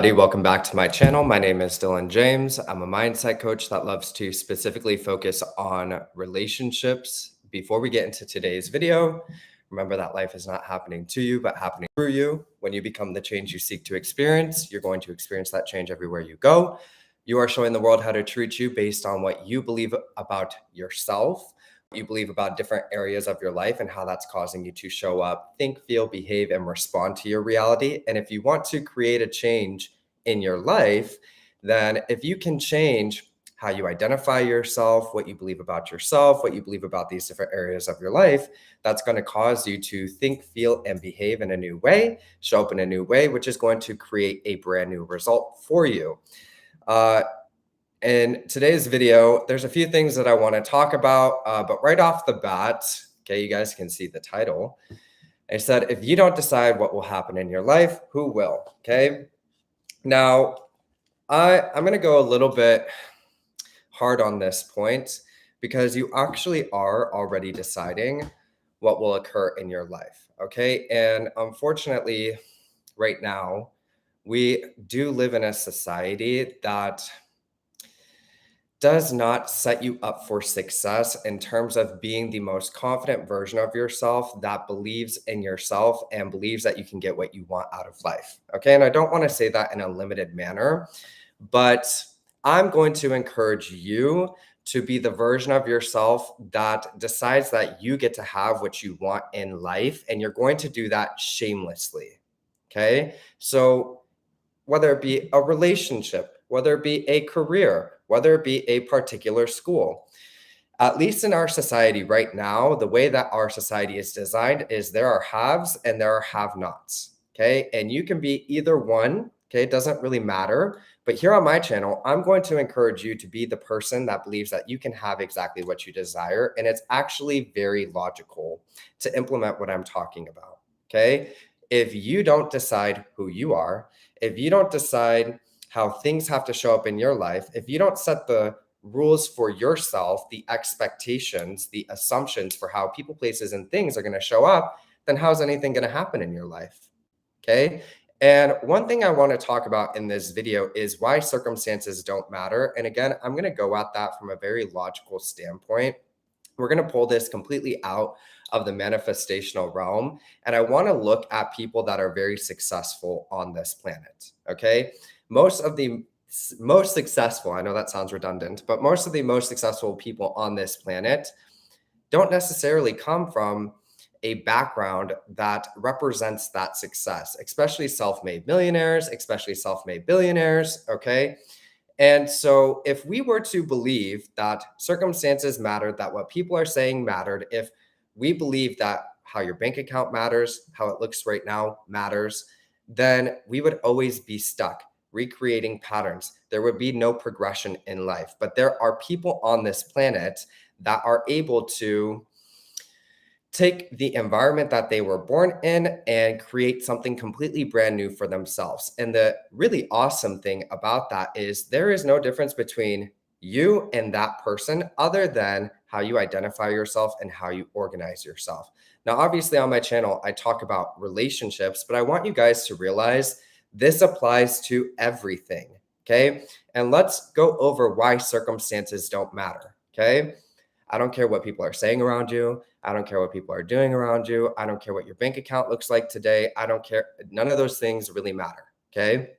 Welcome back to my channel. My name is Dylan James. I'm a mindset coach that loves to specifically focus on relationships. Before we get into today's video, remember that life is not happening to you, but happening through you. When you become the change you seek to experience, you're going to experience that change everywhere you go. You are showing the world how to treat you based on what you believe about yourself, what you believe about different areas of your life and how that's causing you to show up, think, feel, behave, and respond to your reality. And if you want to create a change in your life, then if you can change how you identify yourself, what you believe about yourself, what you believe about these different areas of your life, that's going to cause you to think, feel, and behave in a new way, show up in a new way, which is going to create a brand new result for you. In today's video, there's a few things that I want to talk about, but right off the bat, okay, you guys can see the title. I said, if you don't decide what will happen in your life, who will? Okay. Now, I'm going to go a little bit hard on this point because you actually are already deciding what will occur in your life. Okay. And unfortunately, right now, we do live in a society that does not set you up for success in terms of being the most confident version of yourself that believes in yourself and believes that you can get what you want out of life. Okay. And I don't want to say that in a limited manner, but I'm going to encourage you to be the version of yourself that decides that you get to have what you want in life, and you're going to do that shamelessly. Okay. So whether it be a relationship, whether it be a career, whether it be a particular school. At least in our society right now, the way that our society is designed is there are haves and there are have-nots, okay? And you can be either one, okay? It doesn't really matter. But here on my channel, I'm going to encourage you to be the person that believes that you can have exactly what you desire. And it's actually very logical to implement what I'm talking about, okay? If you don't decide who you are, if you don't decide how things have to show up in your life, if you don't set the rules for yourself, the expectations, the assumptions for how people, places, and things are going to show up, then how's anything going to happen in your life? Okay. And one thing I want to talk about in this video is why circumstances don't matter. And again, I'm going to go at that from a very logical standpoint. We're going to pull this completely out of the manifestational realm. And I want to look at people that are very successful on this planet. Okay. Most of the most successful, I know that sounds redundant, but most of the most successful people on this planet don't necessarily come from a background that represents that success, especially self-made millionaires, especially self-made billionaires. Okay. And so if we were to believe that circumstances mattered, that what people are saying mattered, if we believe that how your bank account matters, how it looks right now matters, then we would always be stuck recreating patterns. There would be no progression in life. But there are people on this planet that are able to take the environment that they were born in and create something completely brand new for themselves. And the really awesome thing about that is there is no difference between you and that person other than how you identify yourself and how you organize yourself. Now, obviously on my channel, I talk about relationships, but I want you guys to realize this applies to everything. Okay. And let's go over why circumstances don't matter. Okay. I don't care what people are saying around you. I don't care what people are doing around you. I don't care what your bank account looks like today. I don't care. None of those things really matter. Okay.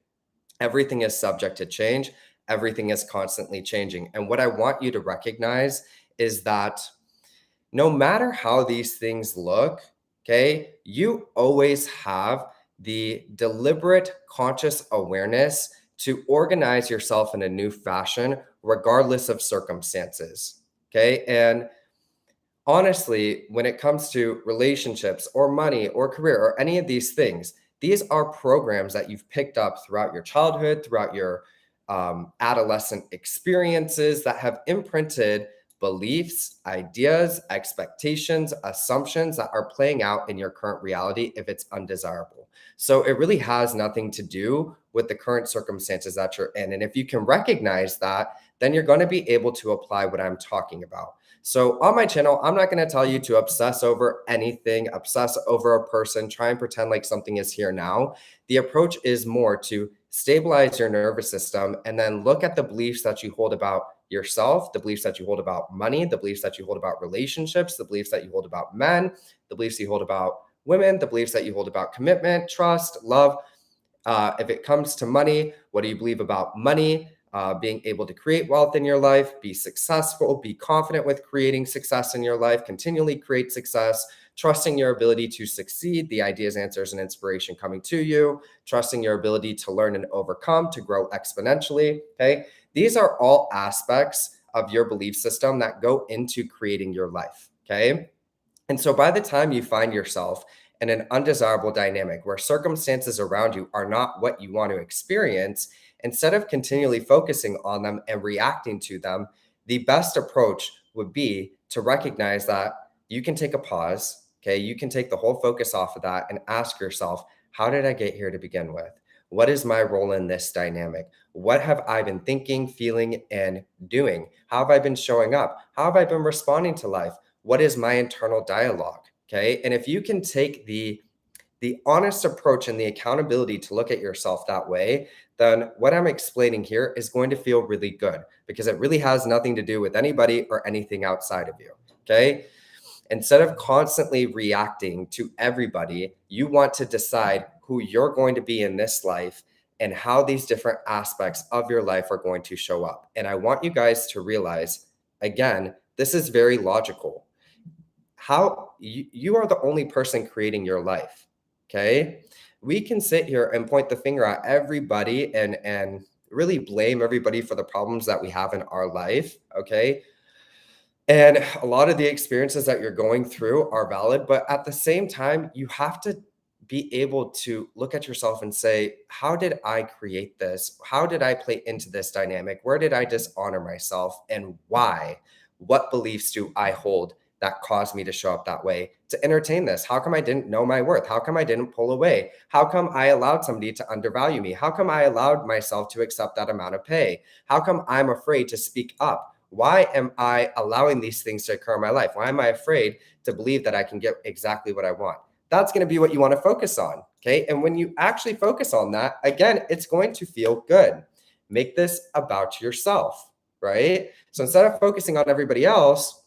Everything is subject to change. Everything is constantly changing. And what I want you to recognize is that no matter how these things look, okay, you always have the deliberate conscious awareness to organize yourself in a new fashion, regardless of circumstances. Okay. And honestly, when it comes to relationships or money or career or any of these things, these are programs that you've picked up throughout your childhood, throughout your adolescent experiences that have imprinted beliefs, ideas, expectations, assumptions that are playing out in your current reality if it's undesirable. So it really has nothing to do with the current circumstances that you're in. And if you can recognize that, then you're going to be able to apply what I'm talking about. So on my channel, I'm not going to tell you to obsess over anything, obsess over a person, try and pretend like something is here now. The approach is more to stabilize your nervous system, and then look at the beliefs that you hold about yourself, the beliefs that you hold about money, the beliefs that you hold about relationships, the beliefs that you hold about men, the beliefs you hold about women, the beliefs that you hold about commitment, trust, love. If it comes to money, what do you believe about money? Being able to create wealth in your life, be successful, be confident with creating success in your life, continually create success, trusting your ability to succeed, the ideas, answers, and inspiration coming to you, trusting your ability to learn and overcome, to grow exponentially. Okay. These are all aspects of your belief system that go into creating your life. Okay. And so by the time you find yourself in an undesirable dynamic where circumstances around you are not what you want to experience, instead of continually focusing on them and reacting to them, the best approach would be to recognize that you can take a pause. Okay. You can take the whole focus off of that and ask yourself, how did I get here to begin with? What is my role in this dynamic? What have I been thinking, feeling, and doing? How have I been showing up? How have I been responding to life? What is my internal dialogue? Okay. And if you can take the honest approach and the accountability to look at yourself that way, then what I'm explaining here is going to feel really good because it really has nothing to do with anybody or anything outside of you. Okay. Instead of constantly reacting to everybody, you want to decide who you're going to be in this life and how these different aspects of your life are going to show up. And I want you guys to realize, again, this is very logical. How you are the only person creating your life. Okay. We can sit here and point the finger at everybody and really blame everybody for the problems that we have in our life. Okay. And a lot of the experiences that you're going through are valid, but at the same time, you have to be able to look at yourself and say, how did I create this? How did I play into this dynamic? Where did I dishonor myself and why? What beliefs do I hold that caused me to show up that way to entertain this? How come I didn't know my worth? How come I didn't pull away? How come I allowed somebody to undervalue me? How come I allowed myself to accept that amount of pay? How come I'm afraid to speak up? Why am I allowing these things to occur in my life? Why am I afraid to believe that I can get exactly what I want? That's going to be what you want to focus on. Okay. And when you actually focus on that, again, it's going to feel good. Make this about yourself, right? So instead of focusing on everybody else,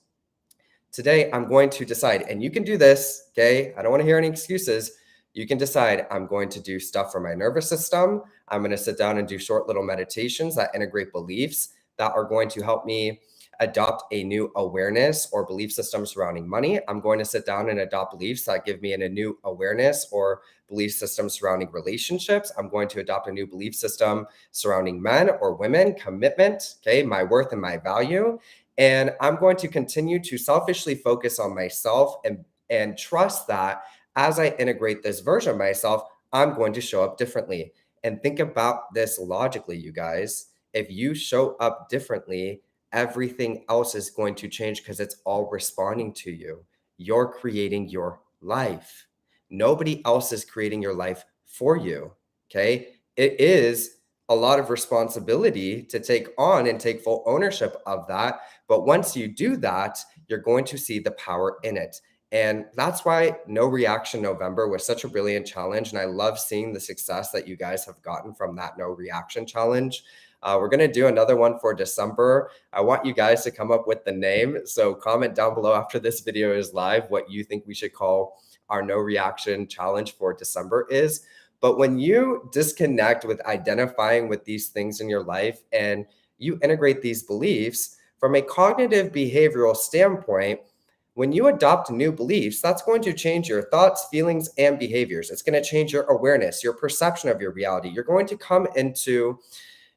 today I'm going to decide, and you can do this. Okay. I don't want to hear any excuses. You can decide, I'm going to do stuff for my nervous system. I'm going to sit down and do short little meditations that integrate beliefs that are going to help me adopt a new awareness or belief system surrounding money. I'm going to sit down and adopt beliefs that give me a new awareness or belief system surrounding relationships. I'm going to adopt a new belief system surrounding men or women, commitment, okay, my worth and my value. And I'm going to continue to selfishly focus on myself and trust that as I integrate this version of myself, I'm going to show up differently. And think about this logically, you guys. If you show up differently, everything else is going to change because it's all responding to you. You're creating your life. Nobody else is creating your life for you. Okay. It is a lot of responsibility to take on and take full ownership of that. But once you do that, you're going to see the power in it. And that's why No Reaction November was such a brilliant challenge. And I love seeing the success that you guys have gotten from that No Reaction challenge. We're going to do another one for December. I want you guys to come up with the name. So comment down below after this video is live what you think we should call our No Reaction challenge for December is. But when you disconnect with identifying with these things in your life and you integrate these beliefs from a cognitive behavioral standpoint, when you adopt new beliefs, that's going to change your thoughts, feelings, and behaviors. It's going to change your awareness, your perception of your reality. You're going to come into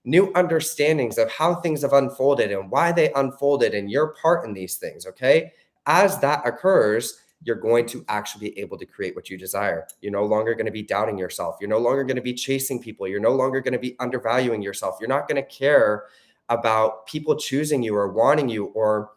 new understandings of how things have unfolded and why they unfolded and your part in these things. Okay. As that occurs, you're going to actually be able to create what you desire. You're no longer going to be doubting yourself. You're no longer going to be chasing people. You're no longer going to be undervaluing yourself. You're not going to care about people choosing you or wanting you or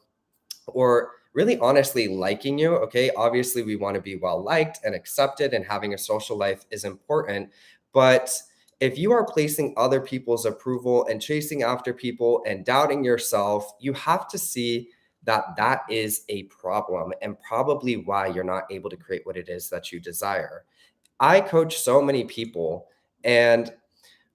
really honestly liking you. Okay. Obviously, we want to be well liked and accepted, and having a social life is important. But if you are placing other people's approval and chasing after people and doubting yourself, you have to see that that is a problem and probably why you're not able to create what it is that you desire. I coach so many people, and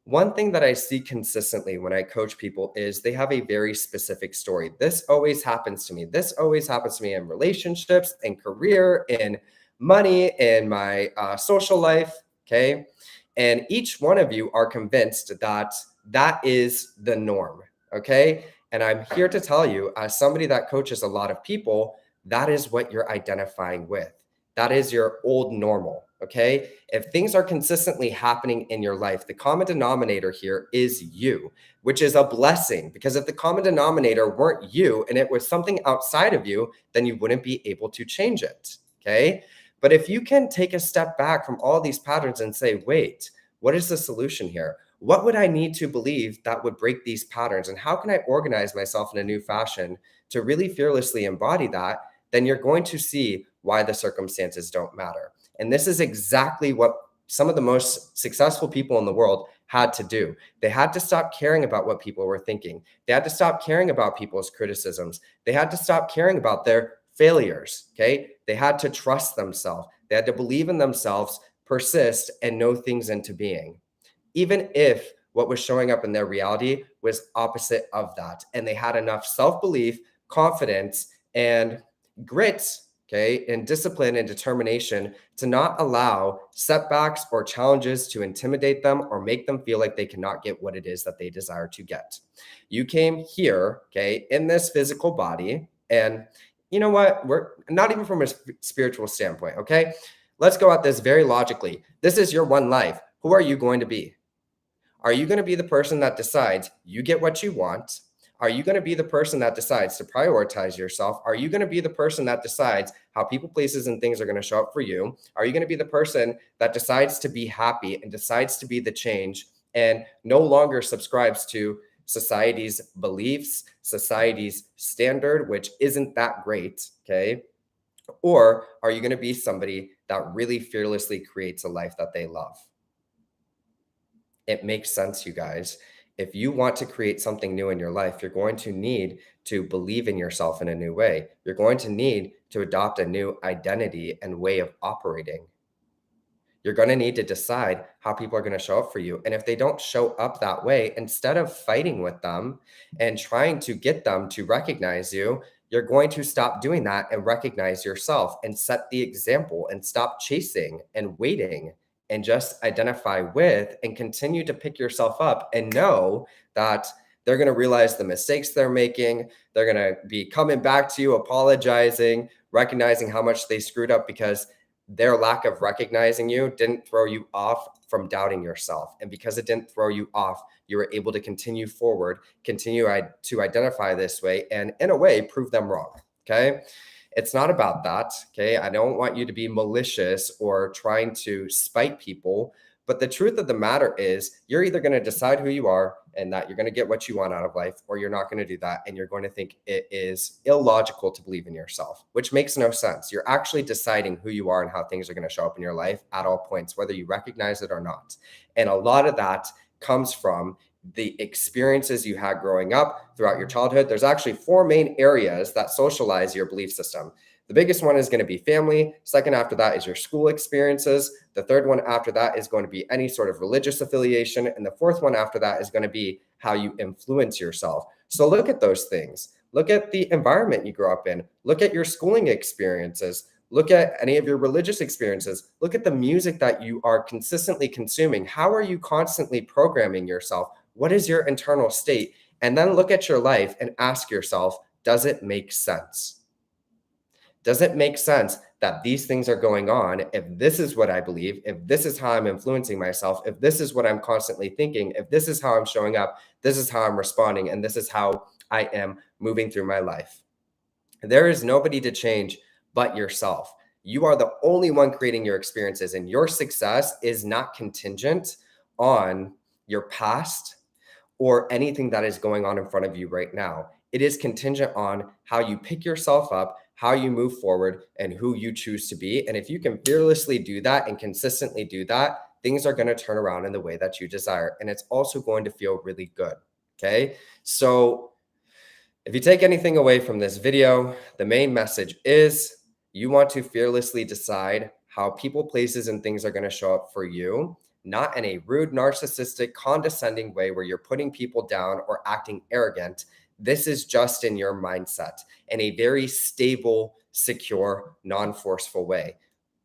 One thing that I see consistently when I coach people is they have a very specific story. This always happens to me. This always happens to me in relationships, in career, in money, in my social life. Okay. And each one of you are convinced that that is the norm. Okay. And I'm here to tell you, as somebody that coaches a lot of people, that is what you're identifying with. That is your old normal. Okay. If things are consistently happening in your life, the common denominator here is you, which is a blessing, because if the common denominator weren't you and it was something outside of you, then you wouldn't be able to change it. Okay. But if you can take a step back from all these patterns and say, wait, what is the solution here? What would I need to believe that would break these patterns? And how can I organize myself in a new fashion to really fearlessly embody that? Then you're going to see why the circumstances don't matter. And this is exactly what some of the most successful people in the world had to do. They had to stop caring about what people were thinking. They had to stop caring about people's criticisms. They had to stop caring about their failures. Okay. They had to trust themselves. They had to believe in themselves, persist, and know things into being, even if what was showing up in their reality was opposite of that. And they had enough self-belief, confidence, and grit, okay, and discipline and determination to not allow setbacks or challenges to intimidate them or make them feel like they cannot get what it is that they desire to get. You came here, okay, in this physical body, and you know what? We're not even from a spiritual standpoint, okay? Let's go at this very logically. This is your one life. Who are you going to be? Are you going to be the person that decides you get what you want? Are you going to be the person that decides to prioritize yourself? Are you going to be the person that decides how people, places, and things are going to show up for you? Are you going to be the person that decides to be happy and decides to be the change and no longer subscribes to society's beliefs, society's standard, which isn't that great, okay? Or are you going to be somebody that really fearlessly creates a life that they love? It makes sense, you guys. If you want to create something new in your life, you're going to need to believe in yourself in a new way. You're going to need to adopt a new identity and way of operating. You're going to need to decide how people are going to show up for you. And if they don't show up that way, instead of fighting with them and trying to get them to recognize you, you're going to stop doing that and recognize yourself and set the example and stop chasing and waiting and just identify with and continue to pick yourself up and know that they're going to realize the mistakes they're making. They're going to be coming back to you, apologizing, recognizing how much they screwed up, because their lack of recognizing you didn't throw you off from doubting yourself. And because it didn't throw you off, you were able to continue forward, continue to identify this way, and in a way, prove them wrong. Okay. It's not about that. Okay. I don't want you to be malicious or trying to spite people. But the truth of the matter is, you're either going to decide who you are and that you're going to get what you want out of life, or you're not going to do that. And you're going to think it is illogical to believe in yourself, which makes no sense. You're actually deciding who you are and how things are going to show up in your life at all points, whether you recognize it or not. And a lot of that comes from the experiences you had growing up throughout your childhood. There's actually 4 main areas that socialize your belief system. The biggest one is going to be family. Second after that is your school experiences. The third one after that is going to be any sort of religious affiliation. And the fourth one after that is going to be how you influence yourself. So look at those things. Look at the environment you grew up in. Look at your schooling experiences. Look at any of your religious experiences. Look at the music that you are consistently consuming. How are you constantly programming yourself? What is your internal state? And then look at your life and ask yourself, does it make sense? Does it make sense that these things are going on? If this is what I believe, if this is how I'm influencing myself, if this is what I'm constantly thinking, if this is how I'm showing up, this is how I'm responding, and this is how I am moving through my life. There is nobody to change but yourself. You are the only one creating your experiences, and your success is not contingent on your past or anything that is going on in front of you right now. It is contingent on how you pick yourself up, how you move forward, and who you choose to be. And if you can fearlessly do that and consistently do that, things are going to turn around in the way that you desire. And it's also going to feel really good. Okay. So if you take anything away from this video, the main message is you want to fearlessly decide how people, places, and things are going to show up for you. not in a rude, narcissistic, condescending way where you're putting people down or acting arrogant. This is just in your mindset in a very stable, secure, non-forceful way.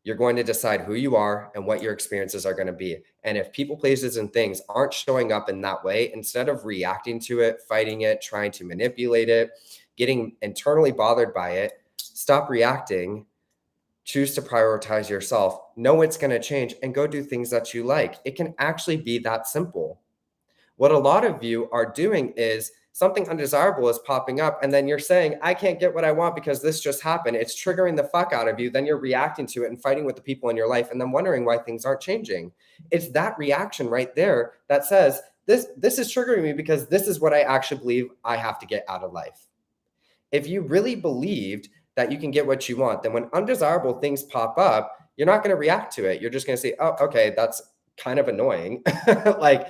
You're going to decide who you are and what your experiences are going to be. And if people, places, and things aren't showing up in that way, instead of reacting to it, fighting it, trying to manipulate it, getting internally bothered by it, stop reacting, choose to prioritize yourself, know it's going to change, and go do things that you like. It can actually be that simple. What a lot of you are doing is something undesirable is popping up, and then you're saying, I can't get what I want because this just happened. It's triggering the fuck out of you. Then you're reacting to it and fighting with the people in your life and then wondering why things aren't changing. It's that reaction right there that says, this is triggering me because this is what I actually believe I have to get out of life. If you really believed that you can get what you want, then when undesirable things pop up, you're not going to react to it. You're just going to say, oh, okay, that's kind of annoying. Like,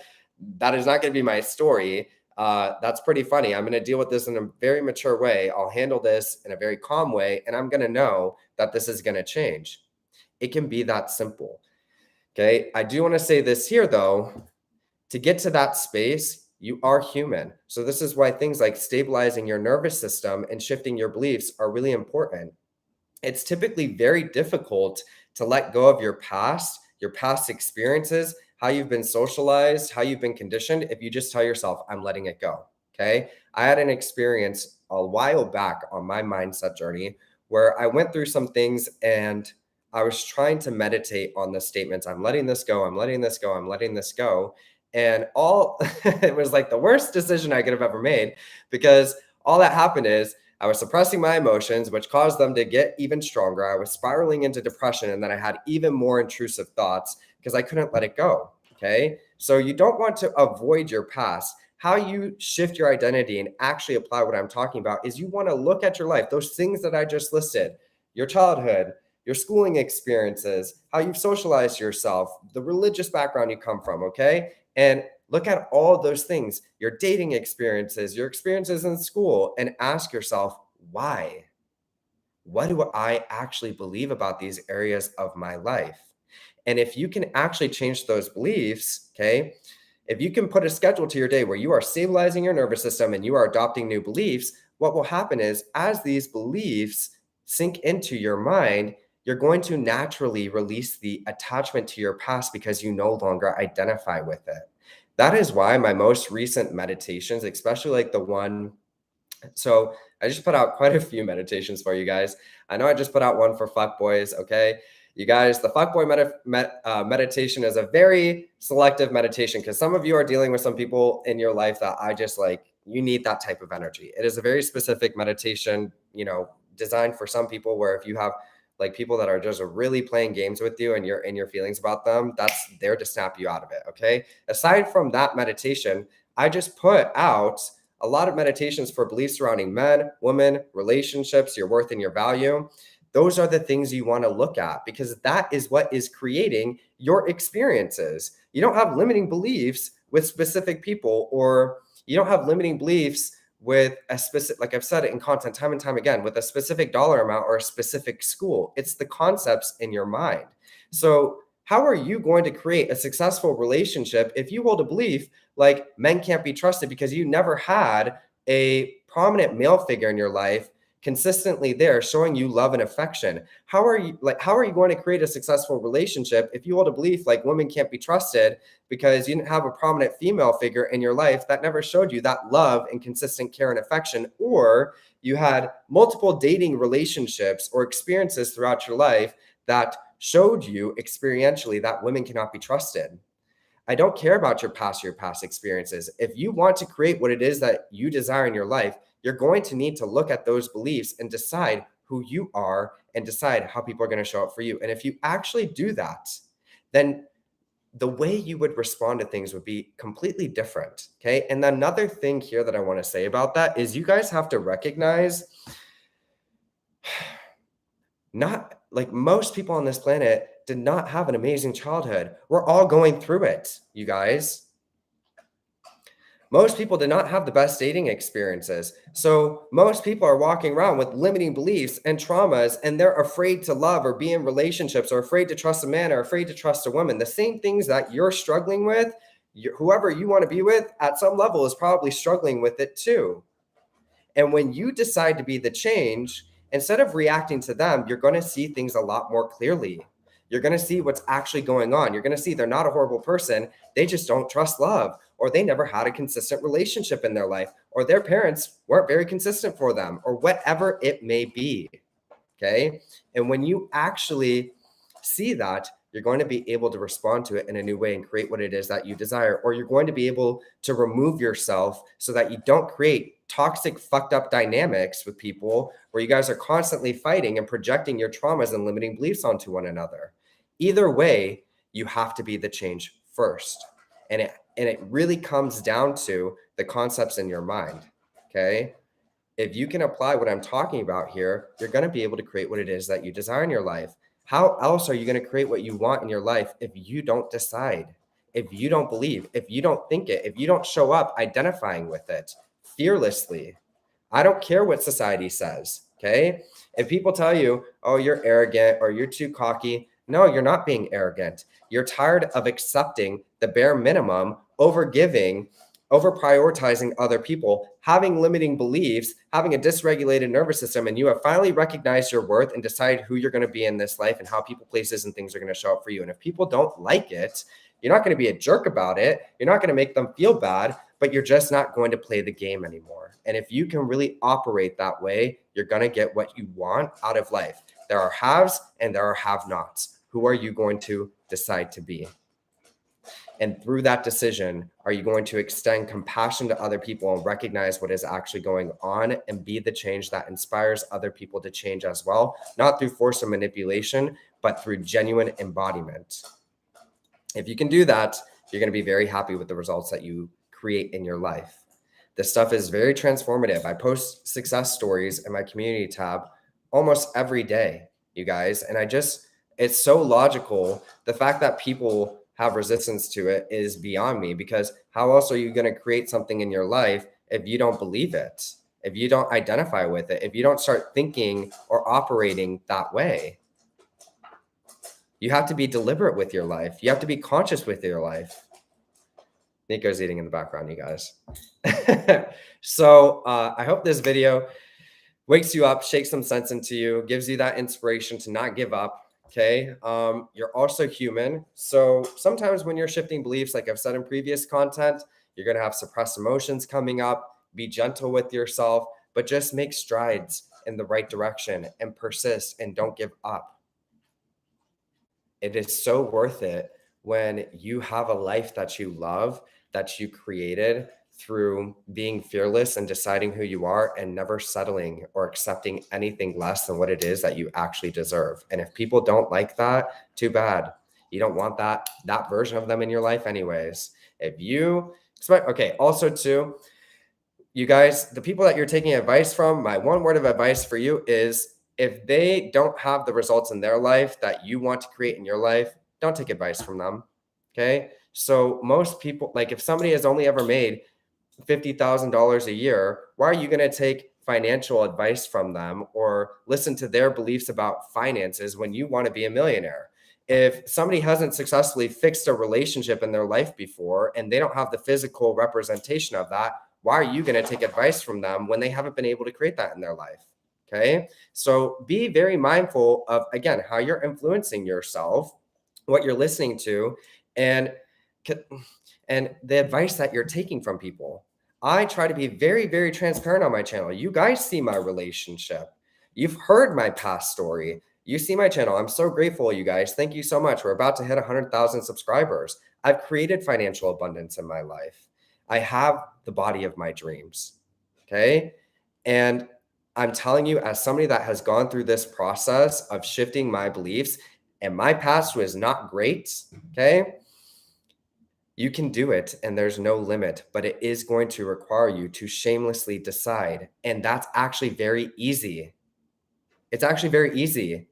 that is not going to be my story. That's pretty funny. I'm going to deal with this in a very mature way. I'll handle this in a very calm way, and I'm going to know that this is going to change. It can be that simple. Okay. I do want to say this here, though. To get to that space, you are human. So this is why things like stabilizing your nervous system and shifting your beliefs are really important. It's typically very difficult to let go of your past experiences, how you've been socialized, how you've been conditioned, if you just tell yourself, I'm letting it go. Okay. I had an experience a while back on my mindset journey where I went through some things and I was trying to meditate on the statements. I'm letting this go. I'm letting this go. I'm letting this go. And it was like the worst decision I could have ever made, because all that happened is I was suppressing my emotions, which caused them to get even stronger. I was spiraling into depression, and then I had even more intrusive thoughts because I couldn't let it go. Okay. So you don't want to avoid your past. How you shift your identity and actually apply what I'm talking about is you want to look at your life, those things that I just listed, your childhood, your schooling experiences, how you've socialized yourself, the religious background you come from. Okay. And look at all those things, your dating experiences, your experiences in school, and ask yourself, why? What do I actually believe about these areas of my life? And if you can actually change those beliefs, okay, if you can put a schedule to your day where you are stabilizing your nervous system and you are adopting new beliefs, what will happen is as these beliefs sink into your mind, you're going to naturally release the attachment to your past because you no longer identify with it. That is why my most recent meditations, especially like the one, so I just put out quite a few meditations for you guys. I know I just put out one for fuckboys, okay? You guys, the fuckboy meditation is a very selective meditation because some of you are dealing with some people in your life that I just like, you need that type of energy. It is a very specific meditation, designed for some people where if you have like people that are just really playing games with you and you're in your feelings about them, that's there to snap you out of it. Okay. Aside from that meditation, I just put out a lot of meditations for beliefs surrounding men, women, relationships, your worth and your value. Those are the things you want to look at because that is what is creating your experiences. You don't have limiting beliefs with specific people, or you don't have limiting beliefs with a specific, like I've said it in content time and time again, with a specific dollar amount or a specific school. It's the concepts in your mind. So how are you going to create a successful relationship if you hold a belief like men can't be trusted because you never had a prominent male figure in your life consistently there showing you love and affection? How are you going to create a successful relationship if you hold a belief like women can't be trusted because you didn't have a prominent female figure in your life that never showed you that love and consistent care and affection, or you had multiple dating relationships or experiences throughout your life that showed you experientially that women cannot be trusted? I don't care about your past experiences. If you want to create what it is that you desire in your life, you're going to need to look at those beliefs and decide who you are and decide how people are going to show up for you. And if you actually do that, then the way you would respond to things would be completely different. Okay. And another thing here that I want to say about that is you guys have to recognize not like most people on this planet did not have an amazing childhood. We're all going through it, you guys. Most people did not have the best dating experiences. So most people are walking around with limiting beliefs and traumas, and they're afraid to love or be in relationships, or afraid to trust a man, or afraid to trust a woman. The same things that you're struggling with, whoever you want to be with at some level is probably struggling with it too. And when you decide to be the change, instead of reacting to them, you're going to see things a lot more clearly. You're going to see what's actually going on. You're going to see they're not a horrible person. They just don't trust love, or they never had a consistent relationship in their life, or their parents weren't very consistent for them, or whatever it may be. Okay. And when you actually see that, you're going to be able to respond to it in a new way and create what it is that you desire, or you're going to be able to remove yourself so that you don't create toxic, fucked up dynamics with people where you guys are constantly fighting and projecting your traumas and limiting beliefs onto one another. Either way, you have to be the change first. And it really comes down to the concepts in your mind. Okay. If you can apply what I'm talking about here, you're going to be able to create what it is that you desire in your life. How else are you going to create what you want in your life if you don't decide, if you don't believe, if you don't think it, if you don't show up identifying with it fearlessly? I don't care what society says, okay? If people tell you, oh, you're arrogant or you're too cocky, no, you're not being arrogant. You're tired of accepting the bare minimum, over giving, over prioritizing other people, having limiting beliefs, having a dysregulated nervous system, and you have finally recognized your worth and decided who you're going to be in this life and how people, places, and things are going to show up for you. And if people don't like it, you're not going to be a jerk about it. You're not going to make them feel bad, but you're just not going to play the game anymore. And if you can really operate that way, you're going to get what you want out of life. There are haves and there are have-nots. Who are you going to decide to be? And through that decision, are you going to extend compassion to other people and recognize what is actually going on and be the change that inspires other people to change as well? Not through force or manipulation, but through genuine embodiment. If you can do that, you're going to be very happy with the results that you create in your life. This stuff is very transformative. I post success stories in my community tab almost every day, you guys. And it's so logical. The fact that people have resistance to it is beyond me, because how else are you going to create something in your life if you don't believe it, if you don't identify with it, if you don't start thinking or operating that way? You have to be deliberate with your life. You have to be conscious with your life. Nico's eating in the background, you guys. So I hope this video wakes you up, shakes some sense into you, gives you that inspiration to not give up. Okay. You're also human. So sometimes when you're shifting beliefs, like I've said in previous content, you're going to have suppressed emotions coming up. Be gentle with yourself, but just make strides in the right direction and persist and don't give up. It is so worth it when you have a life that you love, that you created through being fearless and deciding who you are and never settling or accepting anything less than what it is that you actually deserve. And if people don't like that, too bad. You don't want that version of them in your life anyways. If you expect, okay, also too, you guys, the people that you're taking advice from, my one word of advice for you is, if they don't have the results in their life that you want to create in your life, don't take advice from them. Okay. So most people, like if somebody has only ever made $50,000 a year, why are you going to take financial advice from them or listen to their beliefs about finances when you want to be a millionaire? If somebody hasn't successfully fixed a relationship in their life before and they don't have the physical representation of that, why are you going to take advice from them when they haven't been able to create that in their life? Okay. So be very mindful of, again, how you're influencing yourself, what you're listening to, and the advice that you're taking from people. I try to be very, very transparent on my channel. You guys see my relationship. You've heard my past story. You see my channel. I'm so grateful, you guys. Thank you so much. We're about to hit 100,000 subscribers. I've created financial abundance in my life. I have the body of my dreams. Okay. And I'm telling you, as somebody that has gone through this process of shifting my beliefs, and my past was not great. Okay. You can do it and there's no limit, but it is going to require you to shamelessly decide. And that's actually very easy. It's actually very easy.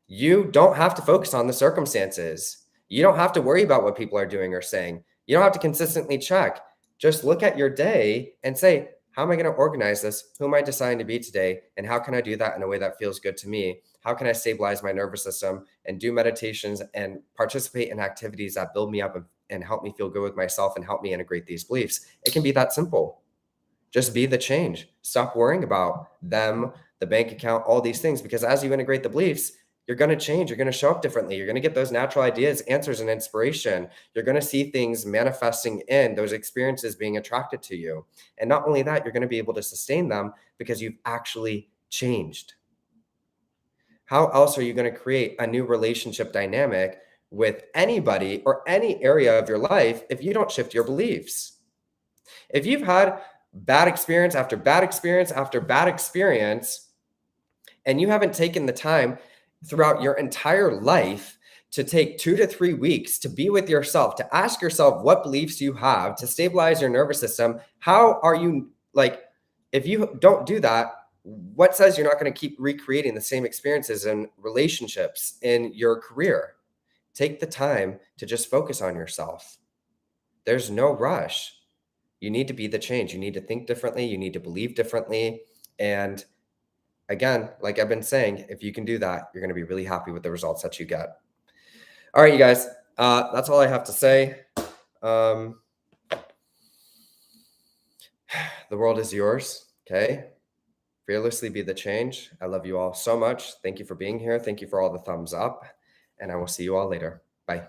You don't have to focus on the circumstances. You don't have to worry about what people are doing or saying. You don't have to consistently check. Just look at your day and say, how am I going to organize this? Who am I deciding to be today? And how can I do that in a way that feels good to me? How can I stabilize my nervous system and do meditations and participate in activities that build me up and help me feel good with myself and help me integrate these beliefs? It can be that simple. Just be the change. Stop worrying about them, the bank account, all these things, because as you integrate the beliefs, you're going to change. You're going to show up differently. You're going to get those natural ideas, answers, and inspiration. You're going to see things manifesting in those experiences being attracted to you. And not only that, you're going to be able to sustain them because you've actually changed. How else are you going to create a new relationship dynamic with anybody or any area of your life if you don't shift your beliefs? If you've had bad experience after bad experience after bad experience, and you haven't taken the time throughout your entire life to take 2 to 3 weeks to be with yourself, to ask yourself what beliefs you have, to stabilize your nervous system, how are you, like, if you don't do that, what says you're not going to keep recreating the same experiences and relationships in your career? Take the time to just focus on yourself. There's no rush. You need to be the change. You need to think differently. You need to believe differently. And again, like I've been saying, if you can do that, you're going to be really happy with the results that you get. All right, you guys, that's all I have to say. The world is yours. Okay. Fearlessly be the change. I love you all so much. Thank you for being here. Thank you for all the thumbs up. And I will see you all later. Bye.